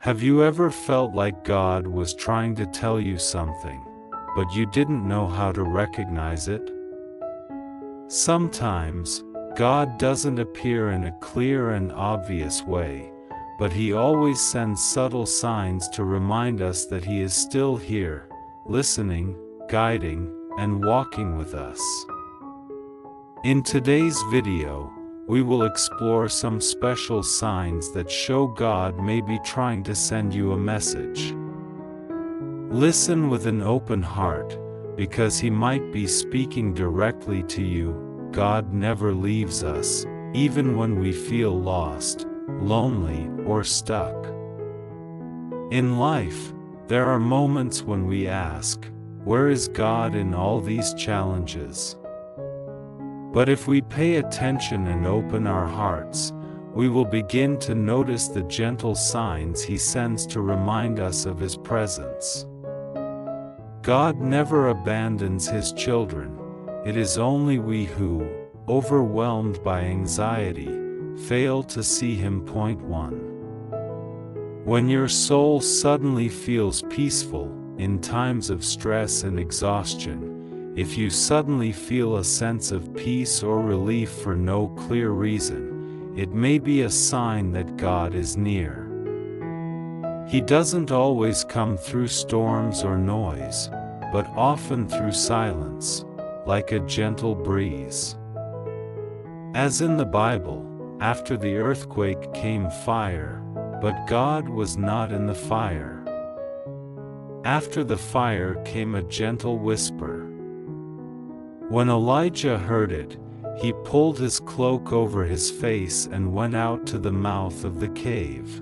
Have you ever felt like God was trying to tell you something, but you didn't know how to recognize it? Sometimes, God doesn't appear in a clear and obvious way, but He always sends subtle signs to remind us that He is still here, listening, guiding, and walking with us. In today's video, we will explore some special signs that show God may be trying to send you a message. Listen with an open heart, because He might be speaking directly to you. God never leaves us, even when we feel lost, lonely, or stuck. In life, there are moments when we ask, "Where is God in all these challenges?" But if we pay attention and open our hearts, we will begin to notice the gentle signs He sends to remind us of His presence. God never abandons His children. It is only we who, overwhelmed by anxiety, fail to see Him. Point 1. When your soul suddenly feels peaceful, in times of stress and exhaustion, if you suddenly feel a sense of peace or relief for no clear reason, it may be a sign that God is near. He doesn't always come through storms or noise, but often through silence, like a gentle breeze. As in the Bible, after the earthquake came fire, but God was not in the fire. After the fire came a gentle whisper. When Elijah heard it, he pulled his cloak over his face and went out to the mouth of the cave.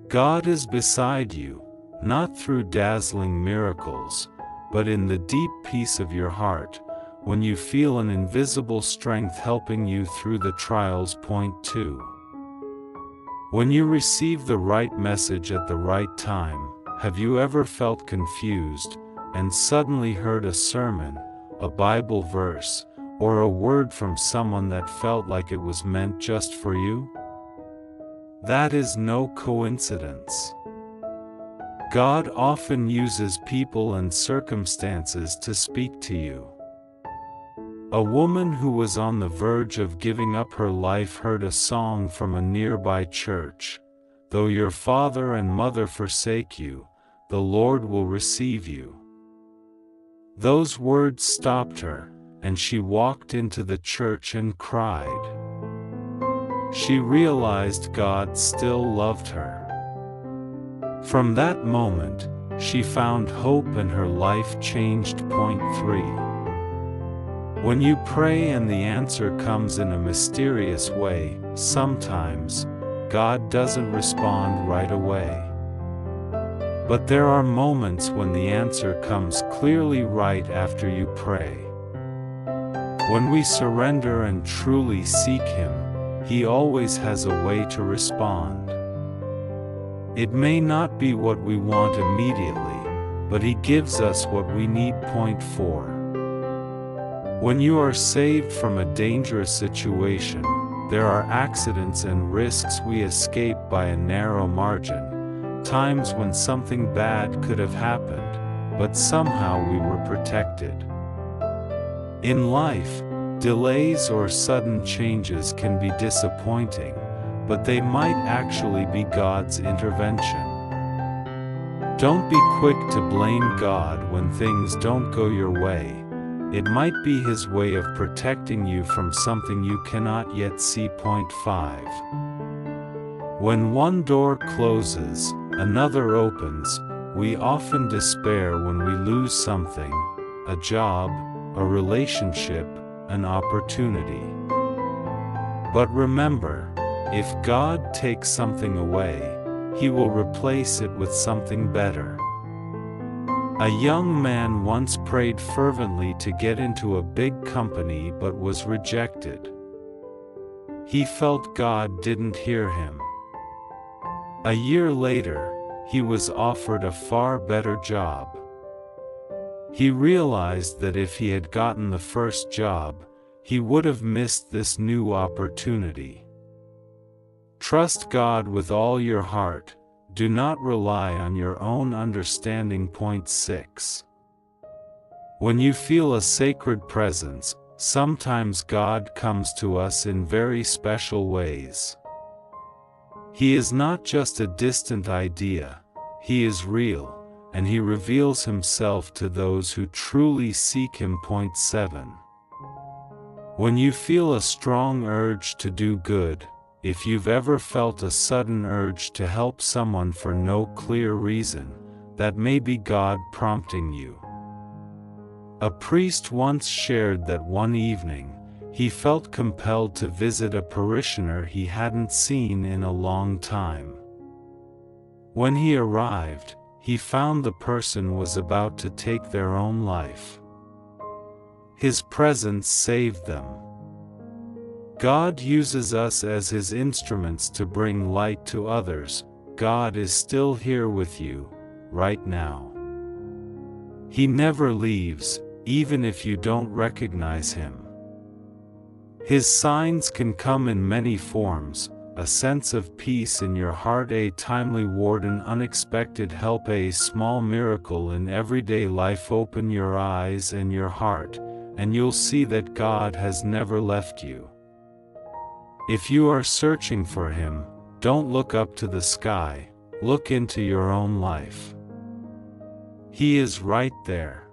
God is beside you, not through dazzling miracles, but in the deep peace of your heart, when you feel an invisible strength helping you through the trials. Point 2. When you receive the right message at the right time, have you ever felt confused, and suddenly heard a sermon, a Bible verse, or a word from someone that felt like it was meant just for you? That is no coincidence. God often uses people and circumstances to speak to you. A woman who was on the verge of giving up her life heard a song from a nearby church. "Though your father and mother forsake you, the Lord will receive you." Those words stopped her, and she walked into the church and cried. She realized God still loved her. From that moment, she found hope and her life changed. Point 3. When you pray and the answer comes in a mysterious way, sometimes, God doesn't respond right away. But there are moments when the answer comes clearly right after you pray. When we surrender and truly seek Him, He always has a way to respond. It may not be what we want immediately, but He gives us what we need. Point 4. When you are saved from a dangerous situation, there are accidents and risks we escape by a narrow margin, times when something bad could have happened, but somehow we were protected. In life, delays or sudden changes can be disappointing, but they might actually be God's intervention. Don't be quick to blame God when things don't go your way. It might be His way of protecting you from something you cannot yet see. Point 5. When one door closes, another opens. We often despair when we lose something, a job, a relationship, an opportunity. But remember, if God takes something away, He will replace it with something better. A young man once prayed fervently to get into a big company but was rejected. He felt God didn't hear him. A year later, he was offered a far better job. He realized that if he had gotten the first job, he would have missed this new opportunity. Trust God with all your heart. Do not rely on your own understanding. Point 6. When you feel a sacred presence, sometimes God comes to us in very special ways. He is not just a distant idea, He is real, and He reveals Himself to those who truly seek Him. Point 7. When you feel a strong urge to do good, if you've ever felt a sudden urge to help someone for no clear reason, that may be God prompting you. A priest once shared that one evening, he felt compelled to visit a parishioner he hadn't seen in a long time. When he arrived, he found the person was about to take their own life. His presence saved them. God uses us as His instruments to bring light to others. God is still here with you, right now. He never leaves, even if you don't recognize Him. His signs can come in many forms: a sense of peace in your heart, a timely word, an unexpected help, a small miracle in everyday life. Open your eyes and your heart, and you'll see that God has never left you. If you are searching for Him, don't look up to the sky, look into your own life. He is right there.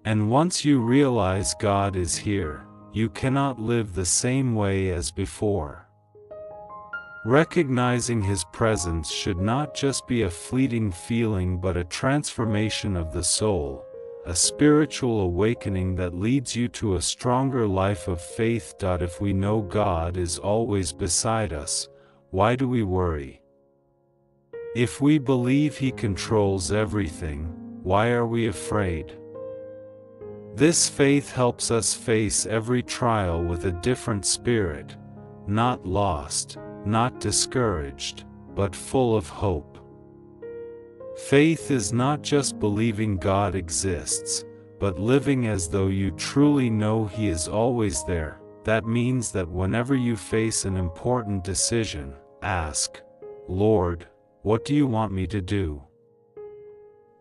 And once you realize God is here, you cannot live the same way as before. Recognizing His presence should not just be a fleeting feeling but a transformation of the soul, a spiritual awakening that leads you to a stronger life of faith. If we know God is always beside us, why do we worry? If we believe He controls everything, why are we afraid? This faith helps us face every trial with a different spirit, not lost, not discouraged, but full of hope. Faith is not just believing God exists, but living as though you truly know He is always there. That means that whenever you face an important decision, ask, "Lord, what do you want me to do?"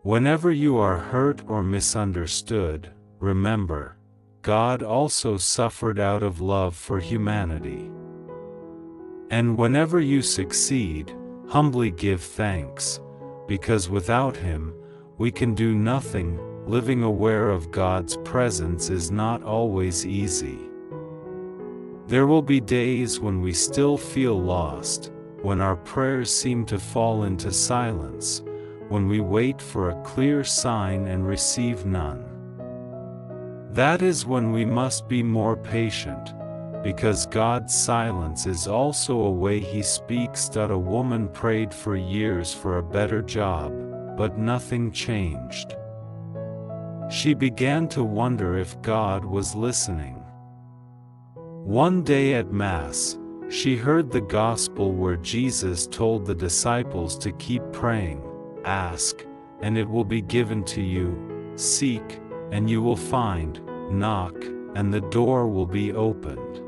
Whenever you are hurt or misunderstood, remember, God also suffered out of love for humanity. And whenever you succeed, humbly give thanks, because without Him, we can do nothing. Living aware of God's presence is not always easy. There will be days when we still feel lost, when our prayers seem to fall into silence, when we wait for a clear sign and receive none. That is when we must be more patient, because God's silence is also a way He speaks. A woman prayed for years for a better job, but nothing changed. She began to wonder if God was listening. One day at Mass, she heard the Gospel where Jesus told the disciples to keep praying, ask, and it will be given to you, seek, and you will find, knock, and the door will be opened.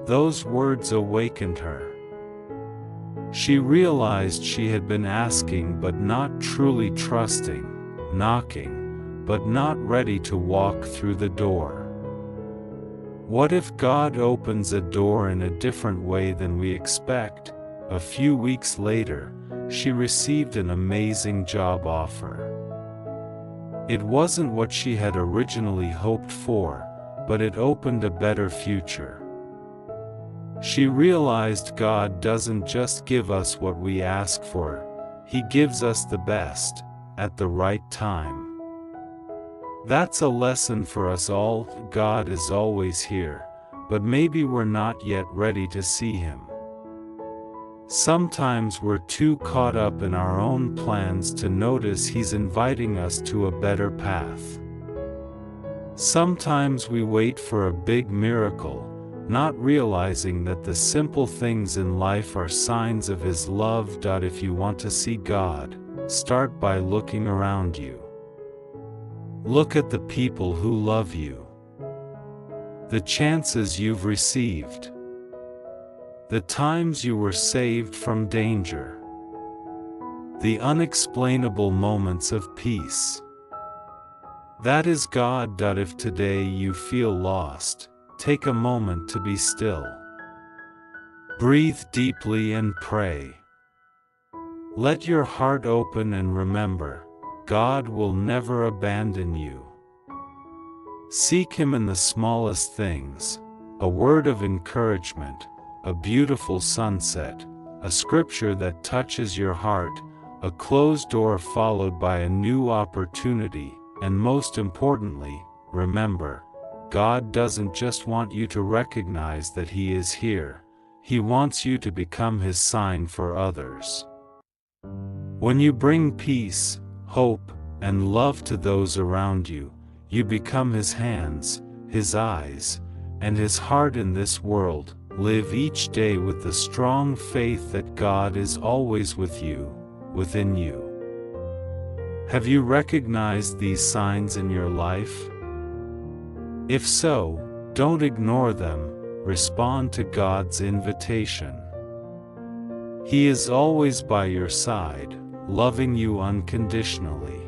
Those words awakened her. She realized she had been asking but not truly trusting, knocking, but not ready to walk through the door. What if God opens a door in a different way than we expect? A few weeks later, she received an amazing job offer. It wasn't what she had originally hoped for, but it opened a better future. She realized God doesn't just give us what we ask for, He gives us the best, at the right time. That's a lesson for us all. God is always here, but maybe we're not yet ready to see Him. Sometimes we're too caught up in our own plans to notice He's inviting us to a better path. Sometimes we wait for a big miracle, not realizing that the simple things in life are signs of His love. If you want to see God, start by looking around you. Look at the people who love you, the chances you've received, the times you were saved from danger. the unexplainable moments of peace. That is God. If today you feel lost, take a moment to be still. Breathe deeply and pray. Let your heart open and remember, God will never abandon you. Seek Him in the smallest things, a word of encouragement, a beautiful sunset, a scripture that touches your heart, a closed door followed by a new opportunity, and most importantly, remember, God doesn't just want you to recognize that He is here, He wants you to become His sign for others. When you bring peace, hope, and love to those around you, you become His hands, His eyes, and His heart in this world. Live each day with the strong faith that God is always with you, within you. Have you recognized these signs in your life? If so, don't ignore them, respond to God's invitation. He is always by your side, loving you unconditionally.